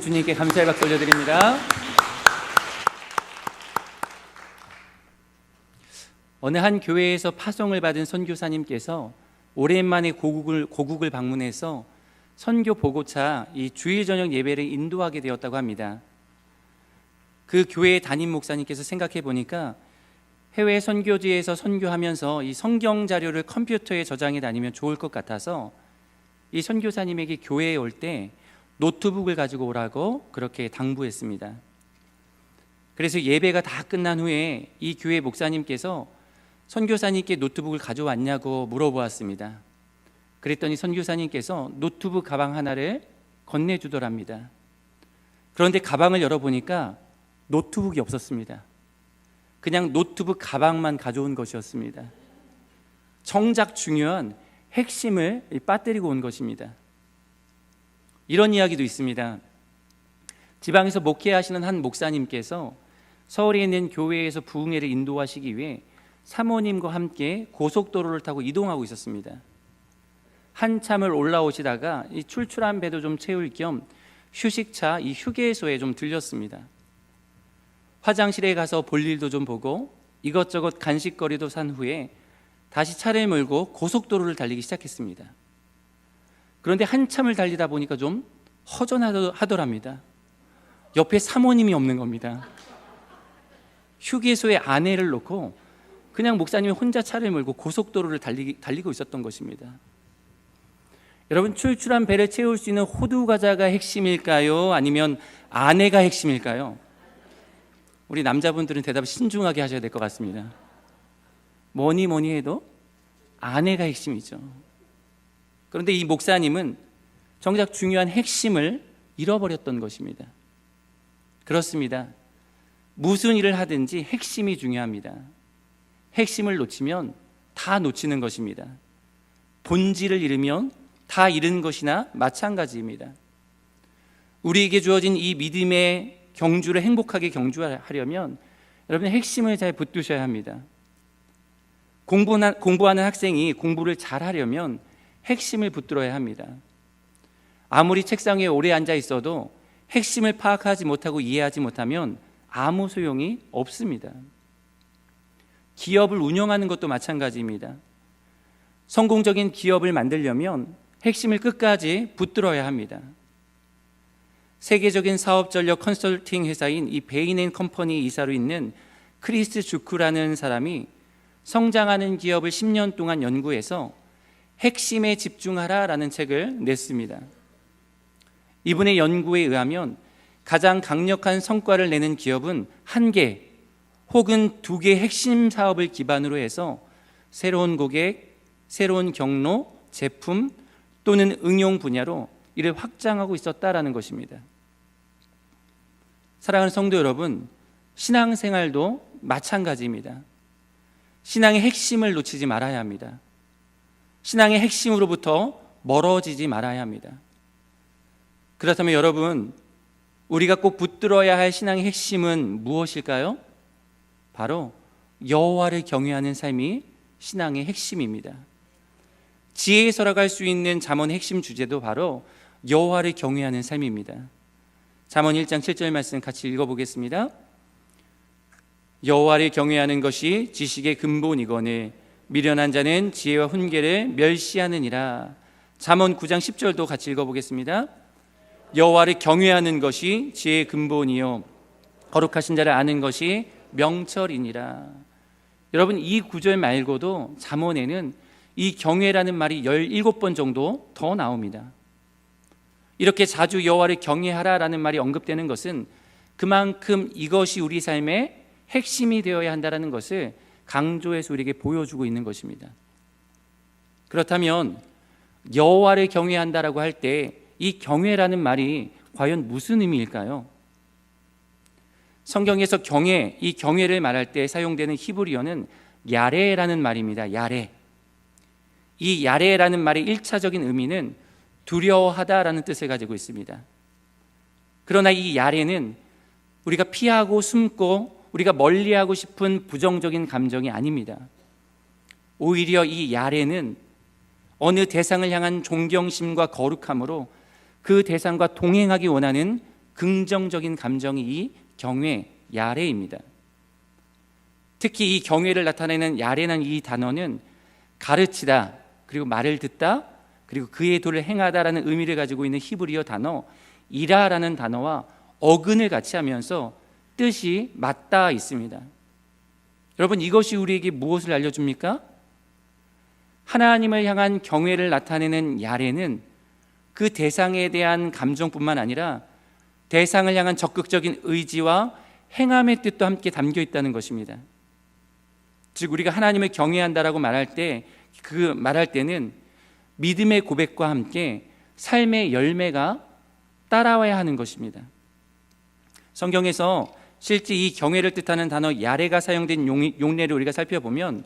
주님께 감사의 박수 올려드립니다. 어느 한 교회에서 파송을 받은 선교사님께서 오랜만에 고국을 방문해서 선교 보고차 이 주일 저녁 예배를 인도하게 되었다고 합니다. 그 교회 담임 목사님께서 생각해 보니까 해외 선교지에서 선교하면서 이 성경 자료를 컴퓨터에 저장해 다니면 좋을 것 같아서 이 선교사님에게 교회에 올 때 노트북을 가지고 오라고 그렇게 당부했습니다. 그래서 예배가 다 끝난 후에 이 교회 목사님께서 선교사님께 노트북을 가져왔냐고 물어보았습니다. 그랬더니 선교사님께서 노트북 가방 하나를 건네주더랍니다. 그런데 가방을 열어보니까 노트북이 없었습니다. 그냥 노트북 가방만 가져온 것이었습니다. 정작 중요한 핵심을 빠뜨리고 온 것입니다. 이런 이야기도 있습니다. 지방에서 목회하시는 한 목사님께서 서울에 있는 교회에서 부흥회를 인도하시기 위해 사모님과 함께 고속도로를 타고 이동하고 있었습니다. 한참을 올라오시다가 이 출출한 배도 좀 채울 겸 휴식차 이 휴게소에 좀 들렸습니다. 화장실에 가서 볼 일도 좀 보고 이것저것 간식거리도 산 후에 다시 차를 몰고 고속도로를 달리기 시작했습니다. 그런데 한참을 달리다 보니까 좀 허전하더랍니다. 옆에 사모님이 없는 겁니다. 휴게소에 아내를 놓고 그냥 목사님이 혼자 차를 몰고 고속도로를 달리고 있었던 것입니다. 여러분, 출출한 배를 채울 수 있는 호두 과자가 핵심일까요? 아니면 아내가 핵심일까요? 우리 남자분들은 대답을 신중하게 하셔야 될 것 같습니다. 뭐니 해도 아내가 핵심이죠. 그런데 이 목사님은 정작 중요한 핵심을 잃어버렸던 것입니다. 그렇습니다. 무슨 일을 하든지 핵심이 중요합니다. 핵심을 놓치면 다 놓치는 것입니다. 본질을 잃으면 다 잃은 것이나 마찬가지입니다. 우리에게 주어진 이 믿음의 경주를 행복하게 경주하려면 여러분 핵심을 잘 붙드셔야 합니다. 공부하는 학생이 공부를 잘하려면 핵심을 붙들어야 합니다. 아무리 책상 위에 오래 앉아 있어도 핵심을 파악하지 못하고 이해하지 못하면 아무 소용이 없습니다. 기업을 운영하는 것도 마찬가지입니다. 성공적인 기업을 만들려면 핵심을 끝까지 붙들어야 합니다. 세계적인 사업 전략 컨설팅 회사인 이 베인앤컴퍼니 이사로 있는 크리스 주크라는 사람이 성장하는 기업을 10년 동안 연구해서 핵심에 집중하라라는 책을 냈습니다. 이분의 연구에 의하면 가장 강력한 성과를 내는 기업은 1개 혹은 2개 핵심 사업을 기반으로 해서 새로운 고객, 새로운 경로, 제품 또는 응용 분야로 이를 확장하고 있었다라는 것입니다. 사랑하는 성도 여러분, 신앙생활도 마찬가지입니다. 신앙의 핵심을 놓치지 말아야 합니다. 신앙의 핵심으로부터 멀어지지 말아야 합니다. 그렇다면 여러분, 우리가 꼭 붙들어야 할 신앙의 핵심은 무엇일까요? 바로 여호와를 경외하는 삶이 신앙의 핵심입니다. 지혜의 서락할 수 있는 잠언의 핵심 주제도 바로 여호와를 경외하는 삶입니다. 잠언 1장 7절 말씀 같이 읽어보겠습니다. 여호와를 경외하는 것이 지식의 근본이거늘 미련한 자는 지혜와 훈계를 멸시하느니라. 잠언 9장 10절도 같이 읽어보겠습니다. 여호와를 경외하는 것이 지혜의 근본이요 거룩하신 자를 아는 것이 명철이니라. 여러분, 이 구절 말고도 잠언에는 이 경외라는 말이 17번 정도 더 나옵니다. 이렇게 자주 여호와를 경외하라라는 말이 언급되는 것은 그만큼 이것이 우리 삶의 핵심이 되어야 한다는 것을 강조해서 우리에게 보여주고 있는 것입니다. 그렇다면 여호와를 경외한다라고 할 때 이 경외라는 말이 과연 무슨 의미일까요? 성경에서 이 경외를 말할 때 사용되는 히브리어는 야레라는 말입니다. 야레. 이 야레라는 말의 1차적인 의미는 두려워하다라는 뜻을 가지고 있습니다. 그러나 이 야레는 우리가 피하고 숨고 우리가 멀리하고 싶은 부정적인 감정이 아닙니다. 오히려 이 야레는 어느 대상을 향한 존경심과 거룩함으로 그 대상과 동행하기 원하는 긍정적인 감정이 이 경외, 야레입니다. 특히 이 경외를 나타내는 야레는 이 단어는 가르치다, 그리고 말을 듣다, 그리고 그의 도를 행하다라는 의미를 가지고 있는 히브리어 단어 이라라는 단어와 어근을 같이 하면서 뜻이 맞닿아 있습니다. 여러분, 이것이 우리에게 무엇을 알려줍니까? 하나님을 향한 경외를 나타내는 야레는 그 대상에 대한 감정뿐만 아니라 대상을 향한 적극적인 의지와 행함의 뜻도 함께 담겨 있다는 것입니다. 즉, 우리가 하나님을 경외한다라고 말할 때는 믿음의 고백과 함께 삶의 열매가 따라와야 하는 것입니다. 성경에서 실제 이 경외를 뜻하는 단어 야레가 사용된 용례를 우리가 살펴보면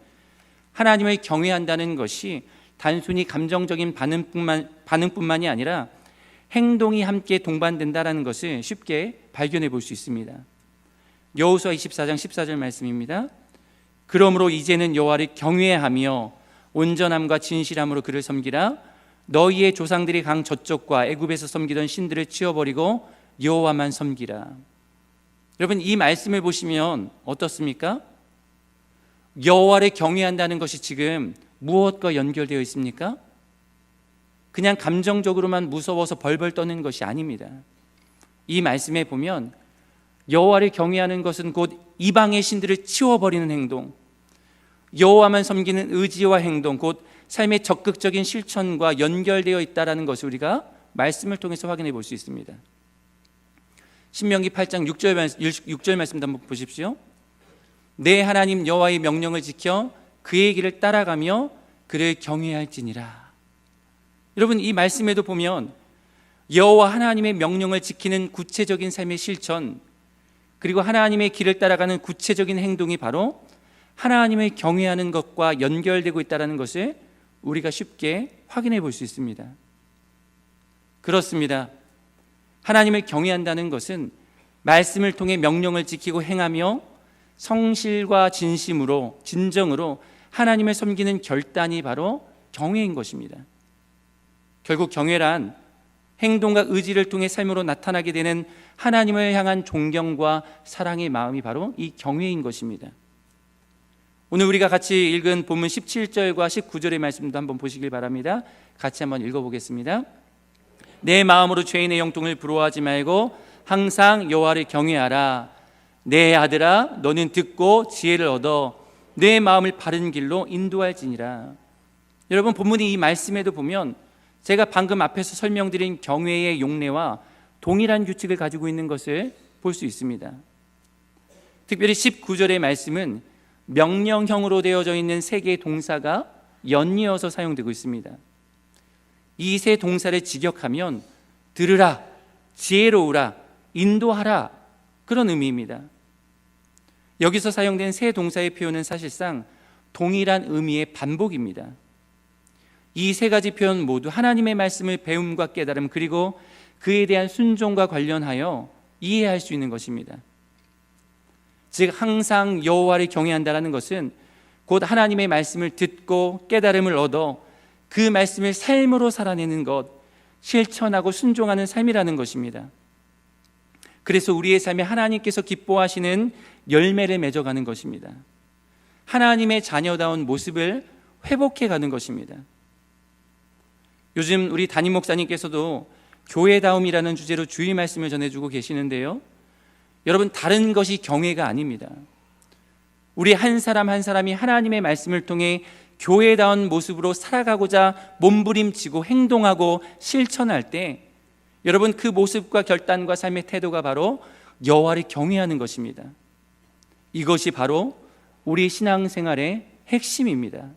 하나님을 경외한다는 것이 단순히 감정적인 반응뿐만이 아니라 행동이 함께 동반된다는 것을 쉽게 발견해 볼 수 있습니다. 여호수아 24장 14절 말씀입니다. 그러므로 이제는 여호와를 경외하며 온전함과 진실함으로 그를 섬기라. 너희의 조상들이 강 저쪽과 애굽에서 섬기던 신들을 치워버리고 여호와만 섬기라. 여러분, 이 말씀을 보시면 어떻습니까? 여호와를 경외한다는 것이 지금 무엇과 연결되어 있습니까? 그냥 감정적으로만 무서워서 벌벌 떠는 것이 아닙니다. 이 말씀에 보면 여호와를 경외하는 것은 곧 이방의 신들을 치워버리는 행동, 여호와만 섬기는 의지와 행동, 곧 삶의 적극적인 실천과 연결되어 있다는 것을 우리가 말씀을 통해서 확인해 볼 수 있습니다. 신명기 8장 6절 말씀도 한번 보십시오. 내 하나님 여호와의 명령을 지켜 그의 길을 따라가며 그를 경외할지니라. 여러분, 이 말씀에도 보면 여호와 하나님의 명령을 지키는 구체적인 삶의 실천, 그리고 하나님의 길을 따라가는 구체적인 행동이 바로 하나님을 경외하는 것과 연결되고 있다는 것을 우리가 쉽게 확인해 볼 수 있습니다. 그렇습니다. 하나님을 경외한다는 것은 말씀을 통해 명령을 지키고 행하며 성실과 진정으로 하나님을 섬기는 결단이 바로 경외인 것입니다. 결국 경외란 행동과 의지를 통해 삶으로 나타나게 되는 하나님을 향한 존경과 사랑의 마음이 바로 이 경외인 것입니다. 오늘 우리가 같이 읽은 본문 17절과 19절의 말씀도 한번 보시길 바랍니다. 같이 한번 읽어보겠습니다. 내 마음으로 죄인의 형통을 부러워하지 말고 항상 여호와를 경외하라. 내 아들아, 너는 듣고 지혜를 얻어 내 마음을 바른 길로 인도할지니라. 여러분, 본문의 이 말씀에도 보면 제가 방금 앞에서 설명드린 경외의 용례와 동일한 규칙을 가지고 있는 것을 볼 수 있습니다. 특별히 19절의 말씀은 명령형으로 되어져 있는 세 개의 동사가 연이어서 사용되고 있습니다. 이 세 동사를 직역하면 들으라, 지혜로우라, 인도하라, 그런 의미입니다. 여기서 사용된 세 동사의 표현은 사실상 동일한 의미의 반복입니다. 이 세 가지 표현 모두 하나님의 말씀을 배움과 깨달음, 그리고 그에 대한 순종과 관련하여 이해할 수 있는 것입니다. 즉, 항상 여호와를 경외한다는 것은 곧 하나님의 말씀을 듣고 깨달음을 얻어 그 말씀을 삶으로 살아내는 것, 실천하고 순종하는 삶이라는 것입니다. 그래서 우리의 삶에 하나님께서 기뻐하시는 열매를 맺어가는 것입니다. 하나님의 자녀다운 모습을 회복해가는 것입니다. 요즘 우리 담임 목사님께서도 교회다움이라는 주제로 주의 말씀을 전해주고 계시는데요, 여러분, 다른 것이 경외가 아닙니다. 우리 한 사람 한 사람이 하나님의 말씀을 통해 교회다운 모습으로 살아가고자 몸부림치고 행동하고 실천할 때 여러분, 그 모습과 결단과 삶의 태도가 바로 여호와를 경외하는 것입니다. 이것이 바로 우리 신앙생활의 핵심입니다.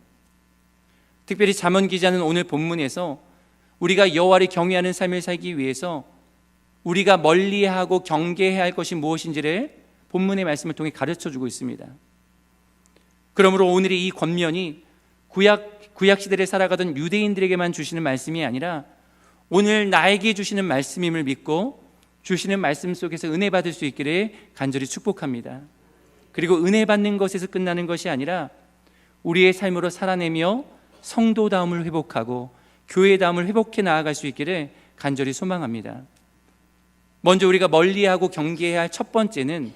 특별히 잠언 기자는 오늘 본문에서 우리가 여호와를 경외하는 삶을 살기 위해서 우리가 멀리하고 경계해야 할 것이 무엇인지를 본문의 말씀을 통해 가르쳐주고 있습니다. 그러므로 오늘의 이 권면이 구약 시대를 살아가던 유대인들에게만 주시는 말씀이 아니라 오늘 나에게 주시는 말씀임을 믿고 주시는 말씀 속에서 은혜 받을 수 있기를 간절히 축복합니다. 그리고 은혜 받는 것에서 끝나는 것이 아니라 우리의 삶으로 살아내며 성도다움을 회복하고 교회다움을 회복해 나아갈 수 있기를 간절히 소망합니다. 먼저 우리가 멀리하고 경계해야 할 첫 번째는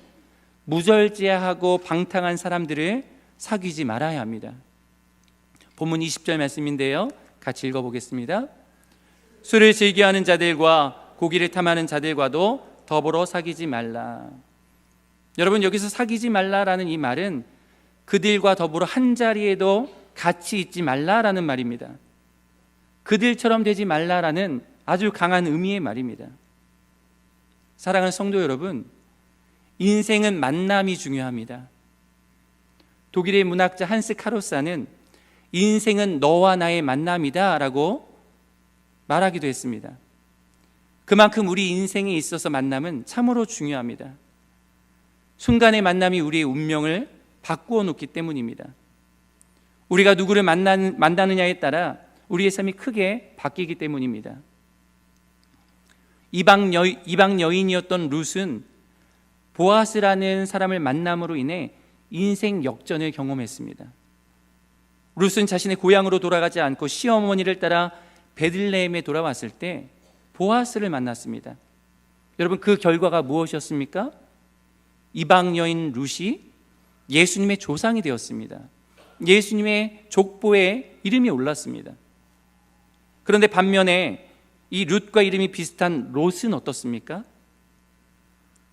무절제하고 방탕한 사람들을 사귀지 말아야 합니다. 본문 20절 말씀인데요, 같이 읽어보겠습니다. 술을 즐겨하는 자들과 고기를 탐하는 자들과도 더불어 사귀지 말라. 여러분, 여기서 사귀지 말라라는 이 말은 그들과 더불어 한 자리에도 같이 있지 말라라는 말입니다. 그들처럼 되지 말라라는 아주 강한 의미의 말입니다. 사랑하는 성도 여러분, 인생은 만남이 중요합니다. 독일의 문학자 한스 카로사는 인생은 너와 나의 만남이다 라고 말하기도 했습니다. 그만큼 우리 인생에 있어서 만남은 참으로 중요합니다. 순간의 만남이 우리의 운명을 바꾸어 놓기 때문입니다. 우리가 누구를 만나느냐에 따라 우리의 삶이 크게 바뀌기 때문입니다. 이방 여인이었던 룻은 보아스라는 사람을 만남으로 인해 인생 역전을 경험했습니다. 룻은 자신의 고향으로 돌아가지 않고 시어머니를 따라 베들레헴에 돌아왔을 때 보아스를 만났습니다. 여러분, 그 결과가 무엇이었습니까? 이방 여인 룻이 예수님의 조상이 되었습니다. 예수님의 족보에 이름이 올랐습니다. 그런데 반면에 이 룻과 이름이 비슷한 롯은 어떻습니까?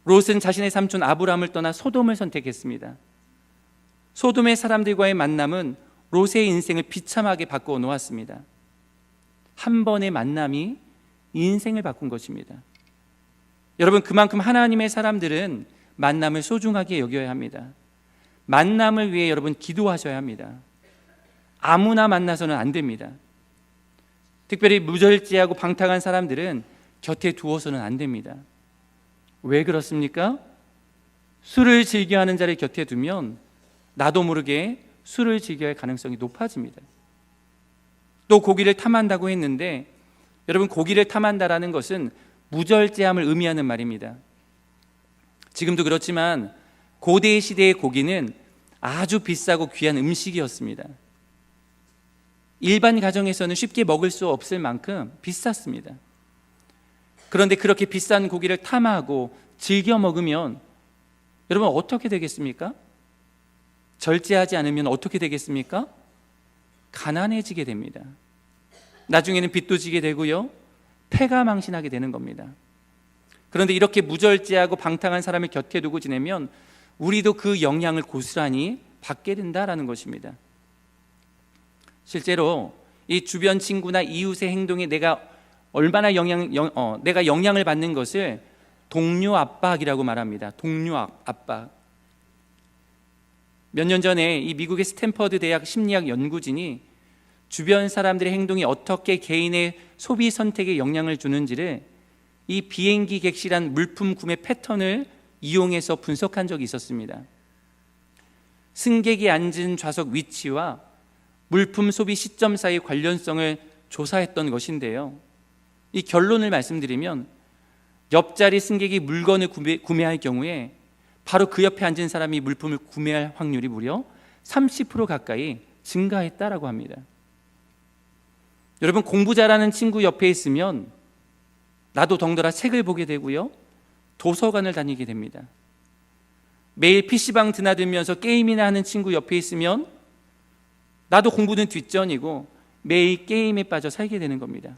롯은 자신의 삼촌 아브람을 떠나 소돔을 선택했습니다. 소돔의 사람들과의 만남은 롯의 인생을 비참하게 바꾸어 놓았습니다. 한 번의 만남이 인생을 바꾼 것입니다. 여러분, 그만큼 하나님의 사람들은 만남을 소중하게 여겨야 합니다. 만남을 위해 여러분 기도하셔야 합니다. 아무나 만나서는 안 됩니다. 특별히 무절제하고 방탕한 사람들은 곁에 두어서는 안 됩니다. 왜 그렇습니까? 술을 즐겨하는 자를 곁에 두면 나도 모르게 술을 즐겨할 가능성이 높아집니다. 또 고기를 탐한다고 했는데, 여러분, 고기를 탐한다라는 것은 무절제함을 의미하는 말입니다. 지금도 그렇지만 고대 시대의 고기는 아주 비싸고 귀한 음식이었습니다. 일반 가정에서는 쉽게 먹을 수 없을 만큼 비쌌습니다. 그런데 그렇게 비싼 고기를 탐하고 즐겨 먹으면 여러분 어떻게 되겠습니까? 절제하지 않으면 어떻게 되겠습니까? 가난해지게 됩니다. 나중에는 빚도 지게 되고요, 패가 망신하게 되는 겁니다. 그런데 이렇게 무절제하고 방탕한 사람을 곁에 두고 지내면 우리도 그 영향을 고스란히 받게 된다라는 것입니다. 실제로 이 주변 친구나 이웃의 행동에 내가 얼마나 영향을 받는 것을 동료 압박이라고 말합니다. 동료 압박. 몇 년 전에 이 미국의 스탠퍼드 대학 심리학 연구진이 주변 사람들의 행동이 어떻게 개인의 소비 선택에 영향을 주는지를 이 비행기 객실한 물품 구매 패턴을 이용해서 분석한 적이 있었습니다. 승객이 앉은 좌석 위치와 물품 소비 시점 사이의 관련성을 조사했던 것인데요, 이 결론을 말씀드리면 옆자리 승객이 물건을 구매할 경우에 바로 그 옆에 앉은 사람이 물품을 구매할 확률이 무려 30% 가까이 증가했다라고 합니다. 여러분, 공부 잘하는 친구 옆에 있으면 나도 덩달아 책을 보게 되고요, 도서관을 다니게 됩니다. 매일 PC방 드나들면서 게임이나 하는 친구 옆에 있으면 나도 공부는 뒷전이고 매일 게임에 빠져 살게 되는 겁니다.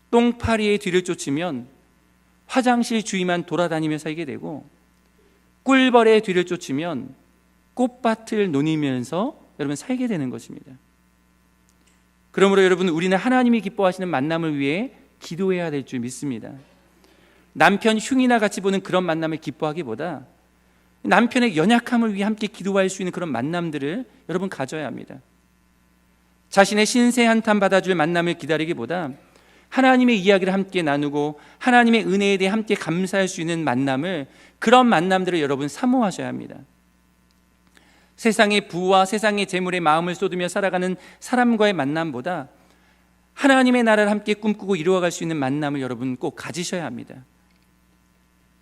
똥파리의 뒤를 쫓으면 화장실 주위만 돌아다니며 살게 되고, 꿀벌의 뒤를 쫓으면 꽃밭을 노니면서 여러분 살게 되는 것입니다. 그러므로 여러분, 우리는 하나님이 기뻐하시는 만남을 위해 기도해야 될 줄 믿습니다. 남편 흉이나 같이 보는 그런 만남을 기뻐하기보다 남편의 연약함을 위해 함께 기도할 수 있는 그런 만남들을 여러분 가져야 합니다. 자신의 신세 한탄 받아줄 만남을 기다리기보다 하나님의 이야기를 함께 나누고 하나님의 은혜에 대해 함께 감사할 수 있는 만남을, 그런 만남들을 여러분 사모하셔야 합니다. 세상의 부와 세상의 재물에 마음을 쏟으며 살아가는 사람과의 만남보다 하나님의 나라를 함께 꿈꾸고 이루어갈 수 있는 만남을 여러분 꼭 가지셔야 합니다.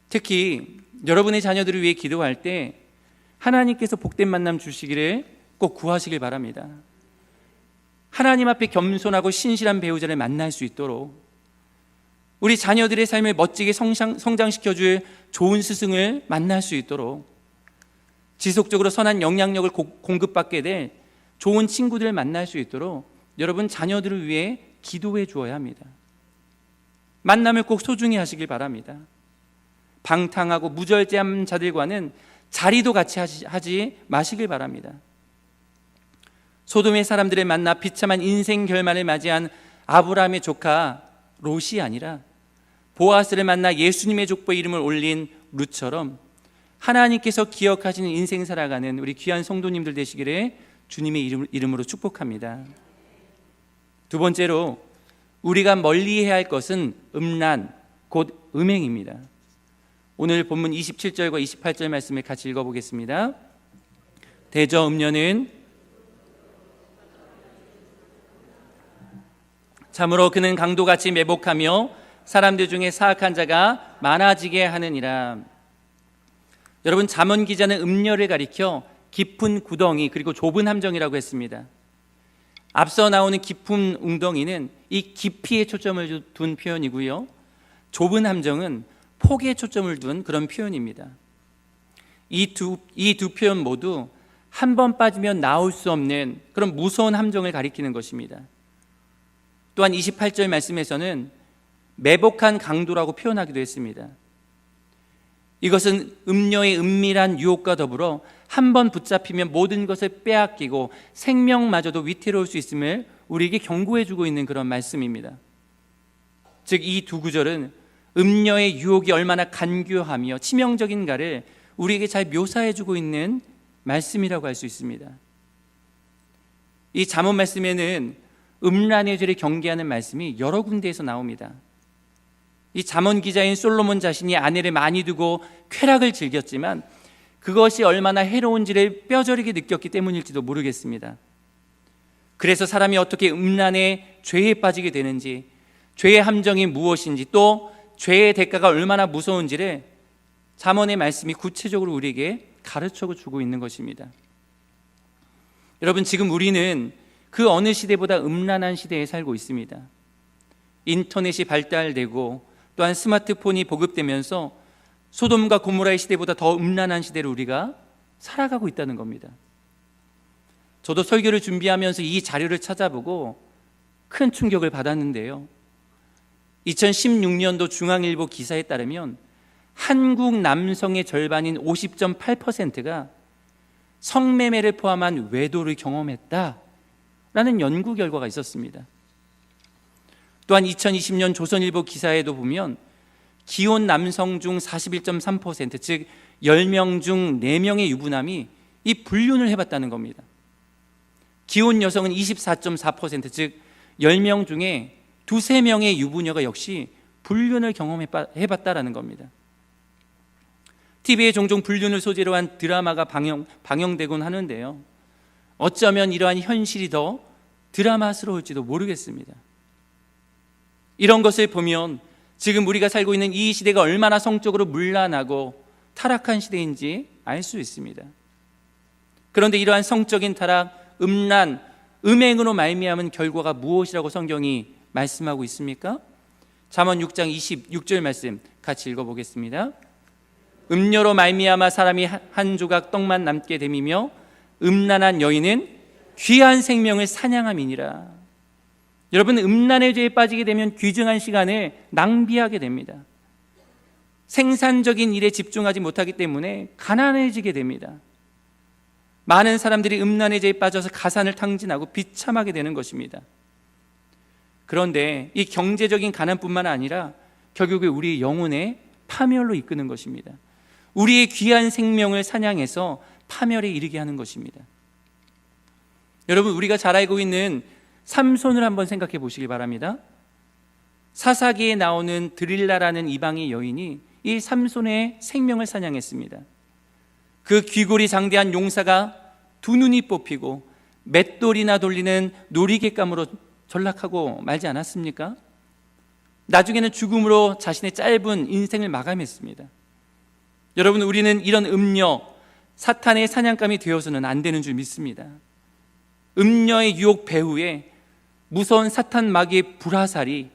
특히 여러분의 자녀들을 위해 기도할 때 하나님께서 복된 만남 주시기를 꼭 구하시길 바랍니다. 하나님 앞에 겸손하고 신실한 배우자를 만날 수 있도록, 우리 자녀들의 삶을 멋지게 성장시켜줄 좋은 스승을 만날 수 있도록, 지속적으로 선한 영향력을 공급받게 될 좋은 친구들을 만날 수 있도록 여러분 자녀들을 위해 기도해 주어야 합니다. 만남을 꼭 소중히 하시길 바랍니다. 방탕하고 무절제한 자들과는 자리도 같이 하지 마시길 바랍니다. 소돔의 사람들을 만나 비참한 인생 결말을 맞이한 아브라함의 조카 롯이 아니라 보아스를 만나 예수님의 족보에 이름을 올린 룻처럼 하나님께서 기억하시는 인생 살아가는 우리 귀한 성도님들 되시기를 주님의 이름으로 축복합니다. 두 번째로 우리가 멀리해야 할 것은 음란, 곧 음행입니다. 오늘 본문 27절과 28절 말씀을 같이 읽어보겠습니다. 대저 음녀는 참으로 그는 강도같이 매복하며 사람들 중에 사악한 자가 많아지게 하느니라. 여러분, 잠언 기자는 음녀를 가리켜 깊은 구덩이 그리고 좁은 함정이라고 했습니다. 앞서 나오는 깊은 웅덩이는 이 깊이에 초점을 둔 표현이고요, 좁은 함정은 폭에 초점을 둔 그런 표현입니다. 이 두 표현 모두 한 번 빠지면 나올 수 없는 그런 무서운 함정을 가리키는 것입니다. 또한 28절 말씀에서는 매복한 강도라고 표현하기도 했습니다. 이것은 음녀의 은밀한 유혹과 더불어 한 번 붙잡히면 모든 것을 빼앗기고 생명마저도 위태로울 수 있음을 우리에게 경고해 주고 있는 그런 말씀입니다. 즉, 이 두 구절은 음녀의 유혹이 얼마나 간교하며 치명적인가를 우리에게 잘 묘사해 주고 있는 말씀이라고 할 수 있습니다. 이 잠언 말씀에는 음란의 죄를 경계하는 말씀이 여러 군데에서 나옵니다. 이 잠언 기자인 솔로몬 자신이 아내를 많이 두고 쾌락을 즐겼지만 그것이 얼마나 해로운지를 뼈저리게 느꼈기 때문일지도 모르겠습니다. 그래서 사람이 어떻게 음란의 죄에 빠지게 되는지, 죄의 함정이 무엇인지, 또 죄의 대가가 얼마나 무서운지를 잠언의 말씀이 구체적으로 우리에게 가르쳐 주고 있는 것입니다. 여러분, 지금 우리는 그 어느 시대보다 음란한 시대에 살고 있습니다. 인터넷이 발달되고 또한 스마트폰이 보급되면서 소돔과 고모라의 시대보다 더 음란한 시대를 우리가 살아가고 있다는 겁니다. 저도 설교를 준비하면서 이 자료를 찾아보고 큰 충격을 받았는데요, 2016년도 중앙일보 기사에 따르면 한국 남성의 절반인 50.8%가 성매매를 포함한 외도를 경험했다라는 연구 결과가 있었습니다. 또한 2020년 조선일보 기사에도 보면 기혼 남성 중 41.3%, 즉 10명 중 4명의 유부남이 이 불륜을 해봤다는 겁니다. 기혼 여성은 24.4%, 즉 10명 중에 2-3명의 유부녀가 역시 불륜을 경험해봤다라는 겁니다. TV에 종종 불륜을 소재로 한 드라마가 방영되곤 하는데요, 어쩌면 이러한 현실이 더 드라마스러울지도 모르겠습니다. 이런 것을 보면 지금 우리가 살고 있는 이 시대가 얼마나 성적으로 문란하고 타락한 시대인지 알 수 있습니다. 그런데 이러한 성적인 타락, 음란, 음행으로 말미암은 결과가 무엇이라고 성경이 말씀하고 있습니까? 잠언 6장 26절 말씀 같이 읽어보겠습니다. 음녀로 말미암아 사람이 한 조각 떡만 남게 됨이며 음란한 여인은 귀한 생명을 사냥함이니라. 여러분, 음란의 죄에 빠지게 되면 귀중한 시간을 낭비하게 됩니다. 생산적인 일에 집중하지 못하기 때문에 가난해지게 됩니다. 많은 사람들이 음란의 죄에 빠져서 가산을 탕진하고 비참하게 되는 것입니다. 그런데 이 경제적인 가난뿐만 아니라 결국에 우리 영혼의 파멸로 이끄는 것입니다. 우리의 귀한 생명을 사냥해서 파멸에 이르게 하는 것입니다. 여러분, 우리가 잘 알고 있는 삼손을 한번 생각해 보시기 바랍니다. 사사기에 나오는 드릴라라는 이방의 여인이 이 삼손의 생명을 사냥했습니다. 그 귀골이 장대한 용사가 두 눈이 뽑히고 맷돌이나 돌리는 놀이객감으로 전락하고 말지 않았습니까? 나중에는 죽음으로 자신의 짧은 인생을 마감했습니다. 여러분, 우리는 이런 음녀, 사탄의 사냥감이 되어서는 안 되는 줄 믿습니다. 음녀의 유혹 배후에 무서운 사탄 마귀의 불화살이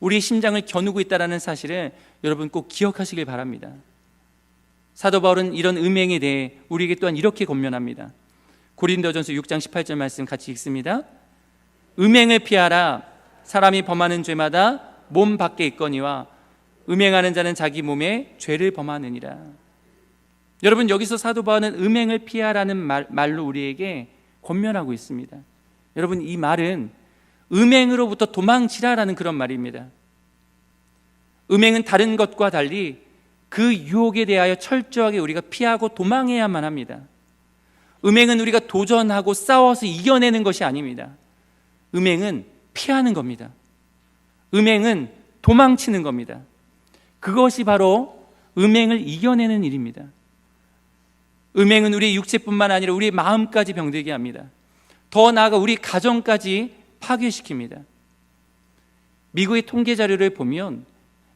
우리 심장을 겨누고 있다는 사실을 여러분 꼭 기억하시길 바랍니다. 사도 바울은 이런 음행에 대해 우리에게 또한 이렇게 권면합니다. 고린도전서 6장 18절 말씀 같이 읽습니다. 음행을 피하라. 사람이 범하는 죄마다 몸 밖에 있거니와 음행하는 자는 자기 몸에 죄를 범하느니라. 여러분, 여기서 사도 바울은 음행을 피하라는 말로 우리에게 권면하고 있습니다. 여러분, 이 말은 음행으로부터 도망치라라는 그런 말입니다. 음행은 다른 것과 달리 그 유혹에 대하여 철저하게 우리가 피하고 도망해야만 합니다. 음행은 우리가 도전하고 싸워서 이겨내는 것이 아닙니다. 음행은 피하는 겁니다. 음행은 도망치는 겁니다. 그것이 바로 음행을 이겨내는 일입니다. 음행은 우리의 육체뿐만 아니라 우리의 마음까지 병들게 합니다. 더 나아가 우리 가정까지 파괴시킵니다. 미국의 통계 자료를 보면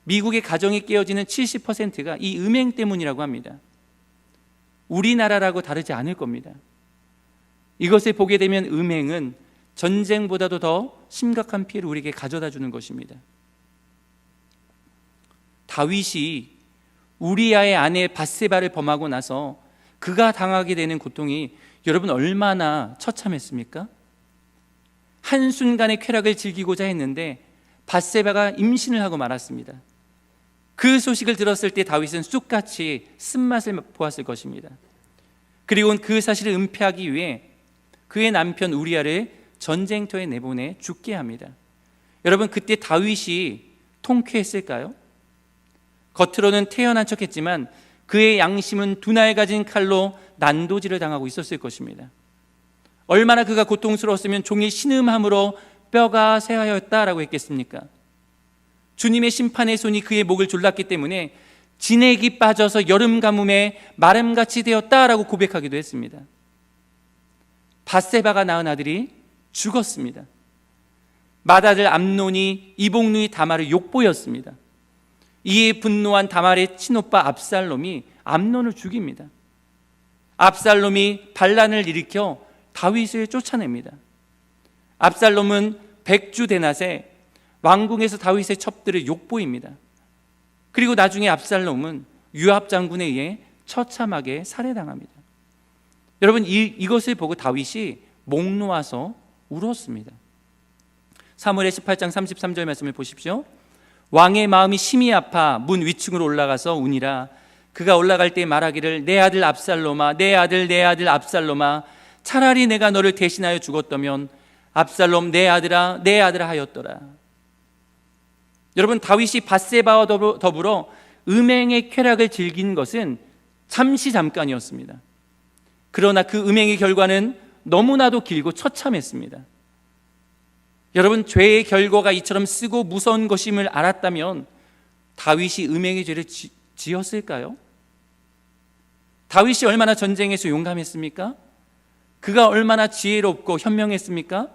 미국의 가정이 깨어지는 70%가 이 음행 때문이라고 합니다. 우리나라라고 다르지 않을 겁니다. 이것을 보게 되면 음행은 전쟁보다도 더 심각한 피해를 우리에게 가져다 주는 것입니다. 다윗이 우리아의 아내 밧세바를 범하고 나서 그가 당하게 되는 고통이 여러분 얼마나 처참했습니까? 한순간의 쾌락을 즐기고자 했는데 밧세바가 임신을 하고 말았습니다. 그 소식을 들었을 때 다윗은 쑥같이 쓴맛을 보았을 것입니다. 그리고 그 사실을 은폐하기 위해 그의 남편 우리아를 전쟁터에 내보내 죽게 합니다. 여러분, 그때 다윗이 통쾌했을까요? 겉으로는 태연한 척했지만 그의 양심은 두날 가진 칼로 난도질을 당하고 있었을 것입니다. 얼마나 그가 고통스러웠으면 종일 신음함으로 뼈가 쇠하였다라고 했겠습니까? 주님의 심판의 손이 그의 목을 졸랐기 때문에 진액이 빠져서 여름 가뭄에 마름같이 되었다라고 고백하기도 했습니다. 밧세바가 낳은 아들이 죽었습니다. 맏아들 암논이 이복누이 다말을 욕보였습니다. 이에 분노한 다말의 친오빠 압살롬이 암논을 죽입니다. 압살롬이 반란을 일으켜 다윗을 쫓아냅니다. 압살롬은 백주대낮에 왕궁에서 다윗의 첩들을 욕보입니다. 그리고 나중에 압살롬은 요압 장군에 의해 처참하게 살해당합니다. 여러분, 이것을 보고 다윗이 목 놓아서 울었습니다. 사무엘 18장 33절 말씀을 보십시오. 왕의 마음이 심히 아파 문 위층으로 올라가서 우니라. 그가 올라갈 때 말하기를 내 아들 압살롬아, 내 아들 압살롬아, 차라리 내가 너를 대신하여 죽었다면 압살롬 내 아들아 하였더라. 여러분, 다윗이 밧세바와 더불어 음행의 쾌락을 즐긴 것은 잠깐이었습니다. 그러나 그 음행의 결과는 너무나도 길고 처참했습니다. 여러분, 죄의 결과가 이처럼 쓰고 무서운 것임을 알았다면 다윗이 음행의 죄를 지었을까요? 다윗이 얼마나 전쟁에서 용감했습니까? 그가 얼마나 지혜롭고 현명했습니까?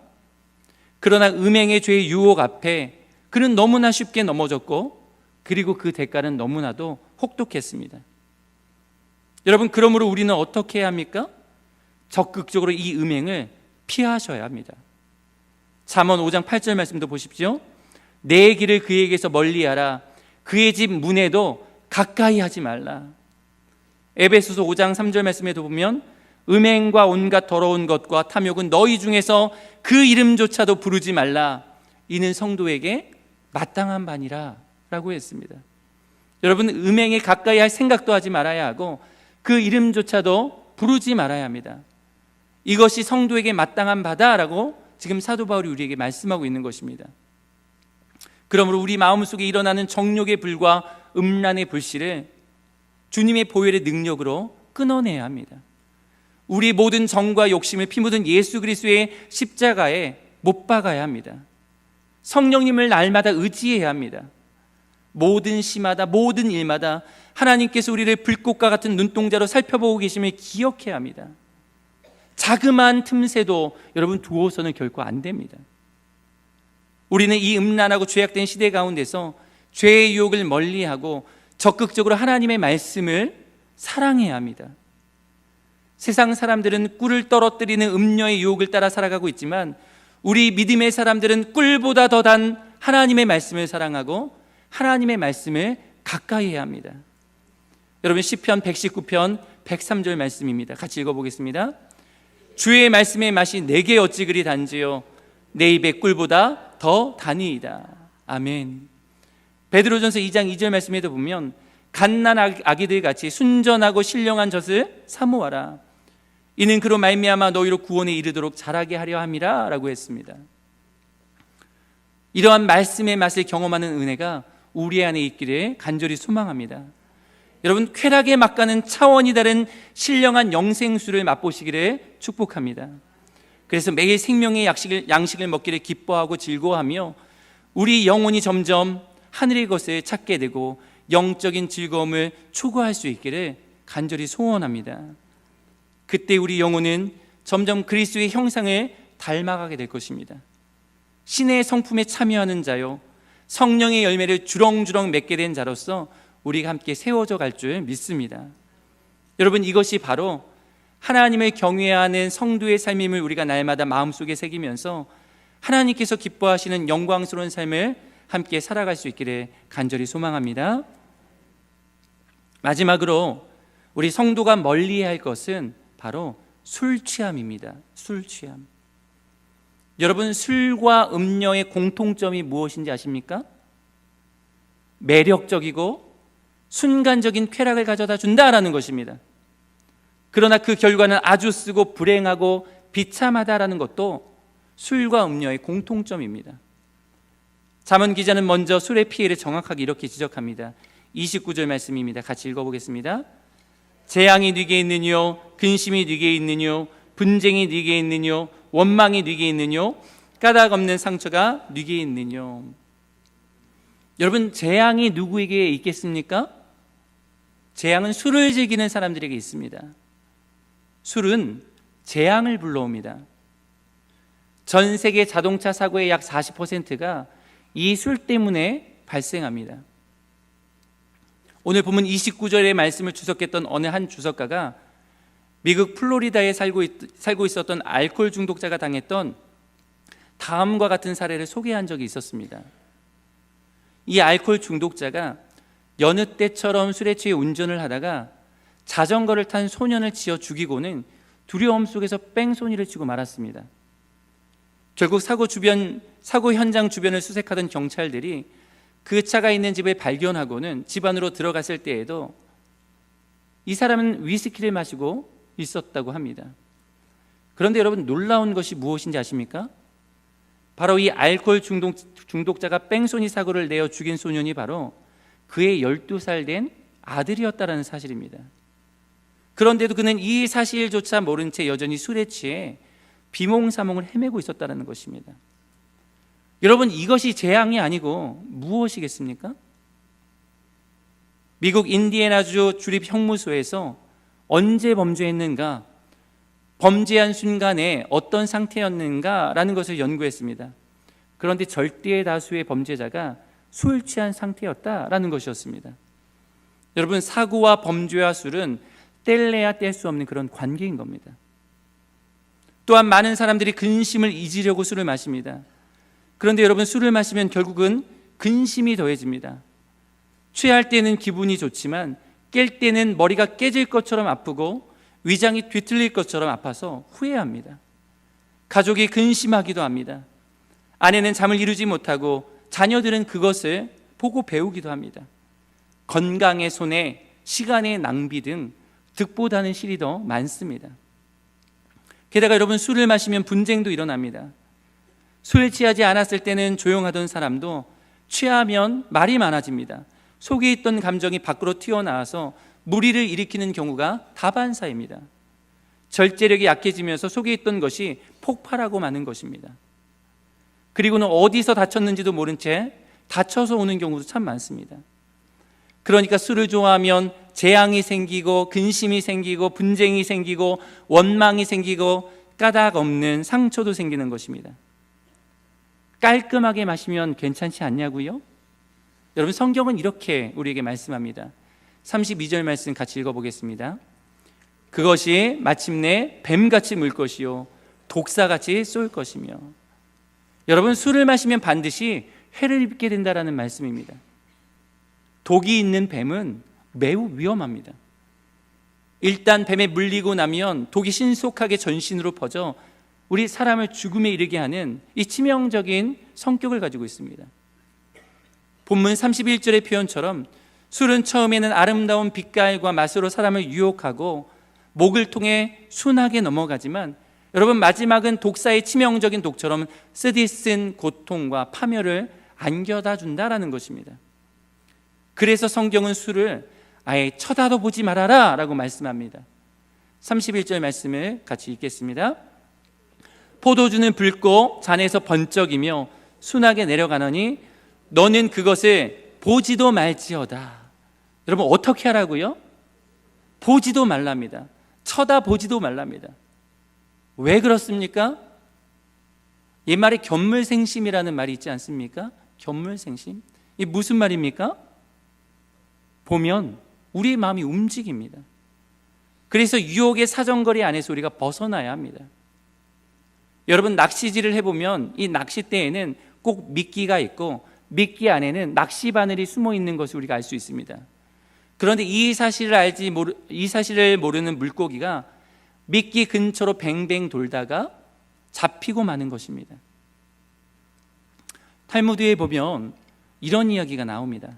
그러나 음행의 죄의 유혹 앞에 그는 너무나 쉽게 넘어졌고, 그리고 그 대가는 너무나도 혹독했습니다. 여러분, 그러므로 우리는 어떻게 해야 합니까? 적극적으로 이 음행을 피하셔야 합니다. 잠언 5장 8절 말씀도 보십시오. 내 길을 그에게서 멀리하라. 그의 집 문에도 가까이 하지 말라. 에베소서 5장 3절 말씀에도 보면 음행과 온갖 더러운 것과 탐욕은 너희 중에서 그 이름조차도 부르지 말라. 이는 성도에게 마땅한 바니라 라고 했습니다. 여러분, 음행에 가까이 할 생각도 하지 말아야 하고 그 이름조차도 부르지 말아야 합니다. 이것이 성도에게 마땅한 바다라고 지금 사도 바울이 우리에게 말씀하고 있는 것입니다. 그러므로 우리 마음속에 일어나는 정욕의 불과 음란의 불씨를 주님의 보혈의 능력으로 끊어내야 합니다. 우리 모든 정과 욕심을 피 묻은 예수 그리스도의 십자가에 못 박아야 합니다. 성령님을 날마다 의지해야 합니다. 모든 시마다, 모든 일마다 하나님께서 우리를 불꽃과 같은 눈동자로 살펴보고 계심을 기억해야 합니다. 자그마한 틈새도 여러분 두어서는 결코 안 됩니다. 우리는 이 음란하고 죄악된 시대 가운데서 죄의 유혹을 멀리하고 적극적으로 하나님의 말씀을 사랑해야 합니다. 세상 사람들은 꿀을 떨어뜨리는 음녀의 유혹을 따라 살아가고 있지만 우리 믿음의 사람들은 꿀보다 더 단 하나님의 말씀을 사랑하고 하나님의 말씀을 가까이 해야 합니다. 여러분, 시편 119편 103절 말씀입니다. 같이 읽어보겠습니다. 주의 말씀의 맛이 내게 어찌 그리 단지요 내 입의 꿀보다 더 다니이다. 아멘. 베드로전서 2장 2절 말씀에도 보면 갓난 아기들 같이 순전하고 신령한 젖을 사모하라. 이는 그로 말미암아 너희로 구원에 이르도록 자라게 하려 함이라 라고 했습니다. 이러한 말씀의 맛을 경험하는 은혜가 우리 안에 있기를 간절히 소망합니다. 여러분, 쾌락에 맛가는 차원이 다른 신령한 영생수를 맛보시기를 축복합니다. 그래서 매일 생명의 양식을 먹기를 기뻐하고 즐거워하며 우리 영혼이 점점 하늘의 것을 찾게 되고 영적인 즐거움을 추구할 수 있기를 간절히 소원합니다. 그때 우리 영혼은 점점 그리스도의 형상을 닮아가게 될 것입니다. 신의 성품에 참여하는 자요, 성령의 열매를 주렁주렁 맺게 된 자로서 우리가 함께 세워져 갈 줄 믿습니다. 여러분, 이것이 바로 하나님을 경외하는 성도의 삶임을 우리가 날마다 마음속에 새기면서 하나님께서 기뻐하시는 영광스러운 삶을 함께 살아갈 수 있기를 간절히 소망합니다. 마지막으로 우리 성도가 멀리해야 할 것은 바로 술 취함입니다. 술 취함. 여러분, 술과 음료의 공통점이 무엇인지 아십니까? 매력적이고 순간적인 쾌락을 가져다 준다라는 것입니다. 그러나 그 결과는 아주 쓰고 불행하고 비참하다라는 것도 술과 음료의 공통점입니다. 잠언 기자는 먼저 술의 피해를 정확하게 이렇게 지적합니다. 29절 말씀입니다. 같이 읽어보겠습니다. 재앙이 네게 있느뇨, 근심이 네게 있느뇨, 분쟁이 네게 있느뇨, 원망이 네게 있느뇨, 까닭 없는 상처가 네게 있느뇨. 여러분, 재앙이 누구에게 있겠습니까? 재앙은 술을 즐기는 사람들에게 있습니다. 술은 재앙을 불러옵니다. 전 세계 자동차 사고의 약 40%가 이 술 때문에 발생합니다. 오늘 본문 29절의 말씀을 주석했던 어느 한 주석가가 미국 플로리다에 살고 있었던 알코올 중독자가 당했던 다음과 같은 사례를 소개한 적이 있었습니다. 이 알코올 중독자가 여느 때처럼 술에 취해 운전을 하다가 자전거를 탄 소년을 치어 죽이고는 두려움 속에서 뺑소니를 치고 말았습니다. 결국 사고 현장 주변을 수색하던 경찰들이 그 차가 있는 집을 발견하고는 집 안으로 들어갔을 때에도 이 사람은 위스키를 마시고 있었다고 합니다. 그런데 여러분, 놀라운 것이 무엇인지 아십니까? 바로 이 알코올 중독자가 뺑소니 사고를 내어 죽인 소년이 바로 그의 12살 된 아들이었다는 사실입니다. 그런데도 그는 이 사실조차 모른 채 여전히 술에 취해 비몽사몽을 헤매고 있었다는 것입니다. 여러분, 이것이 재앙이 아니고 무엇이겠습니까? 미국 인디애나주 주립형무소에서 언제 범죄했는가, 범죄한 순간에 어떤 상태였는가라는 것을 연구했습니다. 그런데 절대의 다수의 범죄자가 술 취한 상태였다라는 것이었습니다. 여러분, 사고와 범죄와 술은 뗄래야 뗄 수 없는 그런 관계인 겁니다. 또한 많은 사람들이 근심을 잊으려고 술을 마십니다. 그런데 여러분, 술을 마시면 결국은 근심이 더해집니다. 취할 때는 기분이 좋지만 깰 때는 머리가 깨질 것처럼 아프고 위장이 뒤틀릴 것처럼 아파서 후회합니다. 가족이 근심하기도 합니다. 아내는 잠을 이루지 못하고 자녀들은 그것을 보고 배우기도 합니다. 건강의 손해, 시간의 낭비 등 득보다는 실이 더 많습니다. 게다가 여러분, 술을 마시면 분쟁도 일어납니다. 술 취하지 않았을 때는 조용하던 사람도 취하면 말이 많아집니다. 속에 있던 감정이 밖으로 튀어나와서 무리를 일으키는 경우가 다반사입니다. 절제력이 약해지면서 속에 있던 것이 폭발하고 마는 것입니다. 그리고는 어디서 다쳤는지도 모른 채 다쳐서 오는 경우도 참 많습니다. 그러니까 술을 좋아하면 재앙이 생기고 근심이 생기고 분쟁이 생기고 원망이 생기고 까닭 없는 상처도 생기는 것입니다. 깔끔하게 마시면 괜찮지 않냐고요? 여러분, 성경은 이렇게 우리에게 말씀합니다. 32절 말씀 같이 읽어보겠습니다. 그것이 마침내 뱀같이 물 것이요 독사같이 쏠 것이며. 여러분, 술을 마시면 반드시 해를 입게 된다라는 말씀입니다. 독이 있는 뱀은 매우 위험합니다. 일단 뱀에 물리고 나면 독이 신속하게 전신으로 퍼져 우리 사람을 죽음에 이르게 하는 이 치명적인 성격을 가지고 있습니다. 본문 31절의 표현처럼 술은 처음에는 아름다운 빛깔과 맛으로 사람을 유혹하고 목을 통해 순하게 넘어가지만 여러분, 마지막은 독사의 치명적인 독처럼 쓰디쓴 고통과 파멸을 안겨다 준다라는 것입니다. 그래서 성경은 술을 아예 쳐다도 보지 말아라 라고 말씀합니다. 31절 말씀을 같이 읽겠습니다. 포도주는 붉고 잔에서 번쩍이며 순하게 내려가느니 너는 그것을 보지도 말지어다. 여러분, 어떻게 하라고요? 보지도 말랍니다. 쳐다보지도 말랍니다. 왜 그렇습니까? 옛말에 견물생심이라는 말이 있지 않습니까? 견물생심. 이게 무슨 말입니까? 보면 우리의 마음이 움직입니다. 그래서 유혹의 사정거리 안에서 우리가 벗어나야 합니다. 여러분, 낚시질을 해보면 이 낚싯대에는 꼭 미끼가 있고 미끼 안에는 낚시 바늘이 숨어 있는 것을 우리가 알 수 있습니다. 그런데 이 사실을 모르는 물고기가 미끼 근처로 뱅뱅 돌다가 잡히고 마는 것입니다. 탈무드에 보면 이런 이야기가 나옵니다.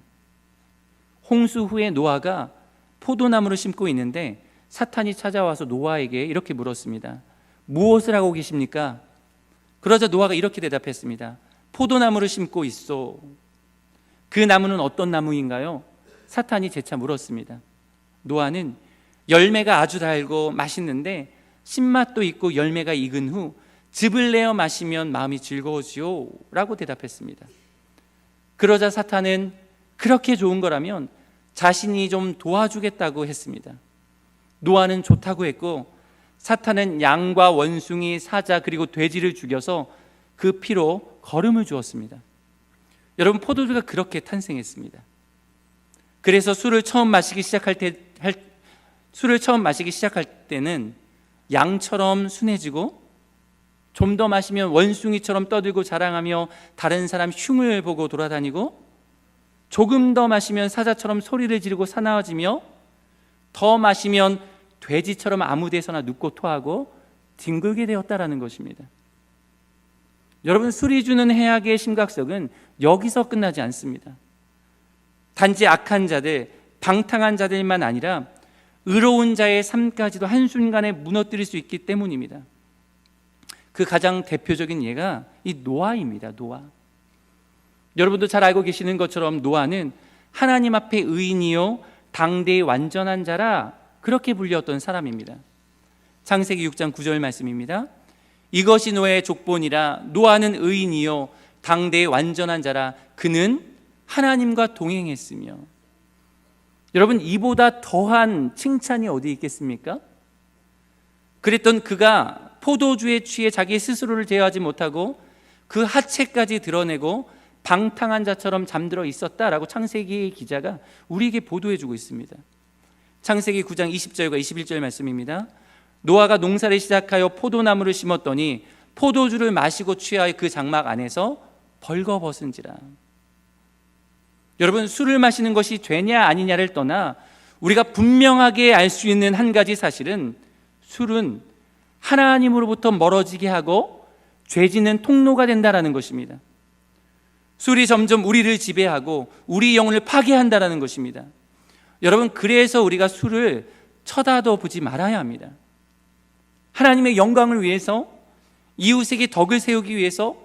홍수 후에 노아가 포도나무를 심고 있는데 사탄이 찾아와서 노아에게 이렇게 물었습니다. 무엇을 하고 계십니까? 그러자 노아가 이렇게 대답했습니다. 포도나무를 심고 있소. 그 나무는 어떤 나무인가요? 사탄이 재차 물었습니다. 노아는 열매가 아주 달고 맛있는데 신맛도 있고 열매가 익은 후 즙을 내어 마시면 마음이 즐거워지요 라고 대답했습니다. 그러자 사탄은 그렇게 좋은 거라면 자신이 좀 도와주겠다고 했습니다. 노아는 좋다고 했고 사탄은 양과 원숭이, 사자 그리고 돼지를 죽여서 그 피로 거름을 주었습니다. 여러분, 포도주가 그렇게 탄생했습니다. 그래서 술을 처음 마시기 시작할 때는 양처럼 순해지고 좀 더 마시면 원숭이처럼 떠들고 자랑하며 다른 사람 흉을 보고 돌아다니고 조금 더 마시면 사자처럼 소리를 지르고 사나워지며 더 마시면 돼지처럼 아무 데서나 눕고 토하고 뒹굴게 되었다라는 것입니다. 여러분, 술이 주는 해악의 심각성은 여기서 끝나지 않습니다. 단지 악한 자들, 방탕한 자들만 아니라 의로운 자의 삶까지도 한순간에 무너뜨릴 수 있기 때문입니다. 그 가장 대표적인 예가 이 노아입니다. 노아. 여러분도 잘 알고 계시는 것처럼 노아는 하나님 앞에 의인이요 당대의 완전한 자라 그렇게 불렸던 사람입니다. 창세기 6장 9절 말씀입니다. 이것이 노아의 족본이라 노아는 의인이요 당대의 완전한 자라 그는 하나님과 동행했으며. 여러분, 이보다 더한 칭찬이 어디 있겠습니까? 그랬던 그가 포도주에 취해 자기 스스로를 제어하지 못하고 그 하체까지 드러내고 방탕한 자처럼 잠들어 있었다라고 창세기 기자가 우리에게 보도해주고 있습니다. 창세기 9장 20절과 21절 말씀입니다. 노아가 농사를 시작하여 포도나무를 심었더니 포도주를 마시고 취하여 그 장막 안에서 벌거벗은지라. 여러분, 술을 마시는 것이 죄냐 아니냐를 떠나 우리가 분명하게 알 수 있는 한 가지 사실은 술은 하나님으로부터 멀어지게 하고 죄 짓는 통로가 된다라는 것입니다. 술이 점점 우리를 지배하고 우리 영혼을 파괴한다라는 것입니다. 여러분, 그래서 우리가 술을 쳐다도 보지 말아야 합니다. 하나님의 영광을 위해서, 이웃에게 덕을 세우기 위해서,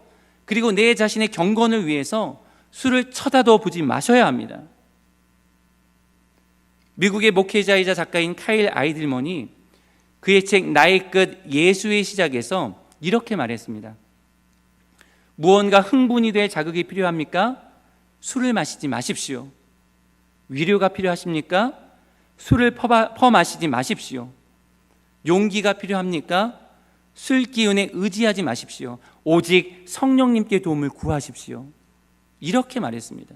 그리고 내 자신의 경건을 위해서 술을 쳐다도 보지 마셔야 합니다. 미국의 목회자이자 작가인 카일 아이들먼이 그의 책 나의 끝 예수의 시작에서 이렇게 말했습니다. 무언가 흥분이 될 자극이 필요합니까? 술을 마시지 마십시오. 위로가 필요하십니까? 술을 퍼마시지 마십시오. 용기가 필요합니까? 술 기운에 의지하지 마십시오. 오직 성령님께 도움을 구하십시오. 이렇게 말했습니다.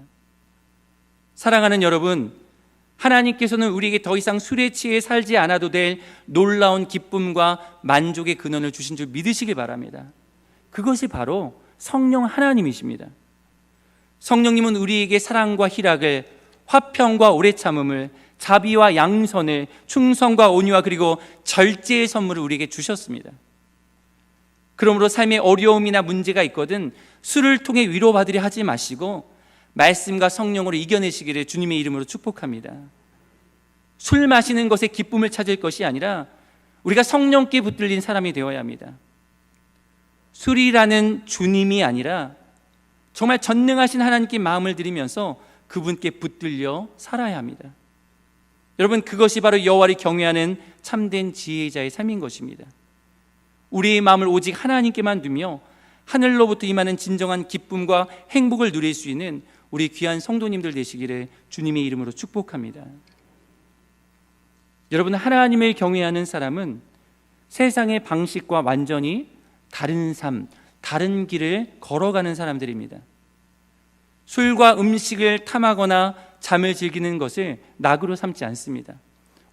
사랑하는 여러분, 하나님께서는 우리에게 더 이상 술에 취해 살지 않아도 될 놀라운 기쁨과 만족의 근원을 주신 줄 믿으시기 바랍니다. 그것이 바로 성령 하나님이십니다. 성령님은 우리에게 사랑과 희락을, 화평과 오래 참음을, 자비와 양선을, 충성과 온유와 그리고 절제의 선물을 우리에게 주셨습니다. 그러므로 삶에 어려움이나 문제가 있거든 술을 통해 위로받으려 하지 마시고 말씀과 성령으로 이겨내시기를 주님의 이름으로 축복합니다. 술 마시는 것에 기쁨을 찾을 것이 아니라 우리가 성령께 붙들린 사람이 되어야 합니다. 술이라는 주님이 아니라 정말 전능하신 하나님께 마음을 드리면서 그분께 붙들려 살아야 합니다. 여러분, 그것이 바로 여호와를 경외하는 참된 지혜자의 삶인 것입니다. 우리의 마음을 오직 하나님께만 두며 하늘로부터 임하는 진정한 기쁨과 행복을 누릴 수 있는 우리 귀한 성도님들 되시기를 주님의 이름으로 축복합니다. 여러분, 하나님을 경외하는 사람은 세상의 방식과 완전히 다른 삶, 다른 길을 걸어가는 사람들입니다. 술과 음식을 탐하거나 잠을 즐기는 것을 낙으로 삼지 않습니다.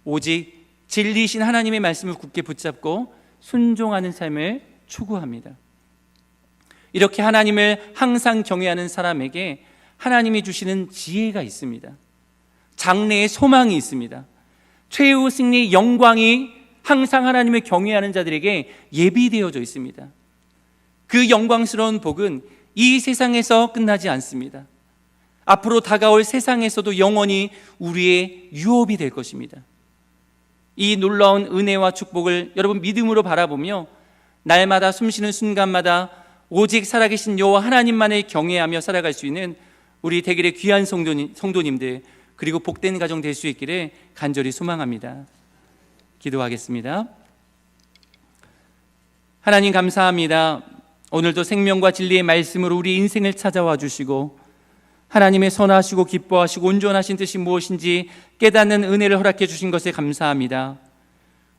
오직 진리이신 하나님의 말씀을 굳게 붙잡고 순종하는 삶을 추구합니다. 이렇게 하나님을 항상 경외하는 사람에게 하나님이 주시는 지혜가 있습니다. 장래의 소망이 있습니다. 최후 승리의 영광이 항상 하나님을 경외하는 자들에게 예비되어져 있습니다. 그 영광스러운 복은 이 세상에서 끝나지 않습니다. 앞으로 다가올 세상에서도 영원히 우리의 유업이 될 것입니다. 이 놀라운 은혜와 축복을 여러분 믿음으로 바라보며 날마다 숨쉬는 순간마다 오직 살아계신 여호와 하나님만을 경외하며 살아갈 수 있는 우리 대길의 귀한 성도님들 그리고 복된 가정 될 수 있기를 간절히 소망합니다. 기도하겠습니다. 하나님 감사합니다. 오늘도 생명과 진리의 말씀으로 우리 인생을 찾아와 주시고 하나님의 선하시고 기뻐하시고 온전하신 뜻이 무엇인지 깨닫는 은혜를 허락해 주신 것에 감사합니다.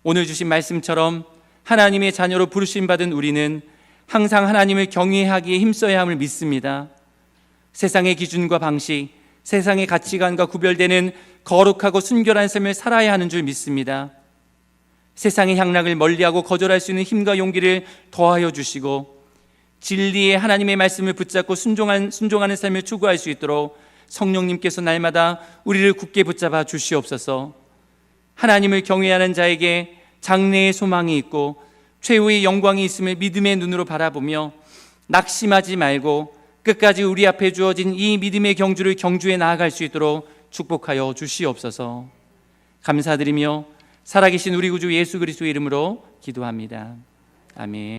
오늘 주신 말씀처럼 하나님의 자녀로 부르심 받은 우리는 항상 하나님을 경외하기에 힘써야 함을 믿습니다. 세상의 기준과 방식, 세상의 가치관과 구별되는 거룩하고 순결한 삶을 살아야 하는 줄 믿습니다. 세상의 향락을 멀리하고 거절할 수 있는 힘과 용기를 더하여 주시고 진리의 하나님의 말씀을 붙잡고 순종하는 삶을 추구할 수 있도록 성령님께서 날마다 우리를 굳게 붙잡아 주시옵소서. 하나님을 경외하는 자에게 장래의 소망이 있고 최후의 영광이 있음을 믿음의 눈으로 바라보며 낙심하지 말고 끝까지 우리 앞에 주어진 이 믿음의 경주를 경주해 나아갈 수 있도록 축복하여 주시옵소서. 감사드리며 살아계신 우리 구주 예수 그리스도의 이름으로 기도합니다. 아멘.